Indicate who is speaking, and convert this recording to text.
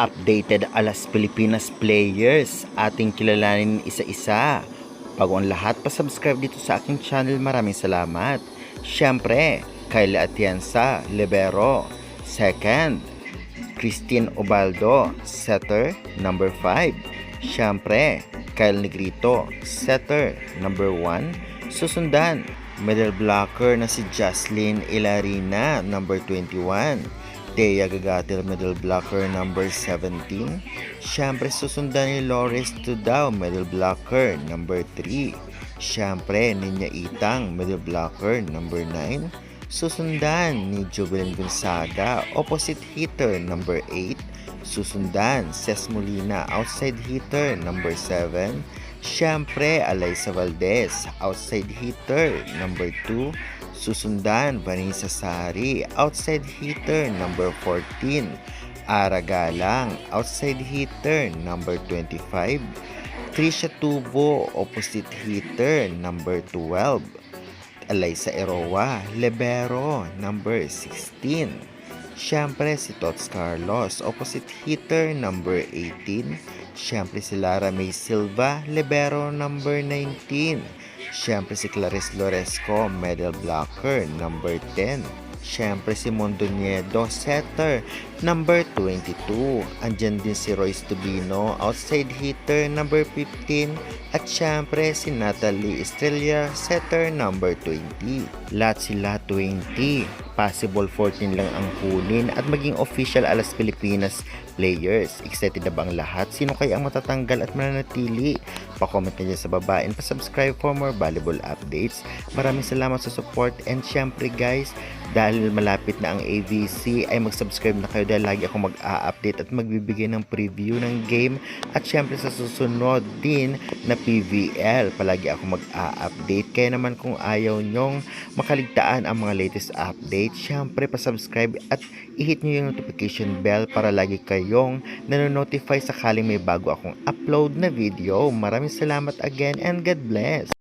Speaker 1: Updated alas Pilipinas players, ating kilalanin isa-isa. Bago ang lahat, pa-subscribe dito sa aking channel. Maraming salamat. Siyempre, Kyla Atienza, Libero. Second, Christine Obaldo, setter, number 5. Siyempre, Kyle Negrito, setter, number 1. Susundan, middle blocker na si Jocelyn Ilarina, number 21. Thea Gagatil, middle blocker, number 17. Siyempre, susundan ni Loris Tudao, middle blocker, number 3. Siyempre, Ninya Itang, middle blocker, number 9. Susundan ni Jovelyn Gonzaga, opposite hitter, number 8. Susundan, Ces Molina, outside hitter, number 7. Siyempre, Alaysa Valdez, outside hitter, number 2. Susundan, Vanessa Sari, outside hitter, number 14. Ara Galang, outside hitter, number 25. Trisha Tubo, opposite hitter, number 12. Alaysa Eroa, libero, number 16. Siyempre si Tots Carlos, opposite hitter, number 18. Siyempre si Lara May Silva, libero, number 19. Siyempre si Clarice Loresco, middle blocker, number 10. Siyempre si Mondoñedo, setter, number 22. Andyan din si Royce Tubino, outside hitter, number 15. At siyempre si Natalie Estrella, setter, number 20. Lahat sila 20. Possible 14 lang ang kunin at maging official alas Pilipinas players. Excited na ba ang lahat? Sino kaya ang matatanggal at mananatili? Pa-comment na dyan sa baba and pa-subscribe for more valuable updates. Maraming salamat sa support and syempre guys, dahil malapit na ang AVC ay mag-subscribe na kayo dahil lagi akong mag-a-update at magbibigay ng preview ng game at syempre sa susunod din na PVL palagi ako mag-a-update. Kaya naman kung ayaw nyong makaligtaan ang mga latest update, syempre pa-subscribe at i-hit nyo yung notification bell para lagi kayong nanonotify sakaling may bago akong upload na video. Maraming salamat again and God bless!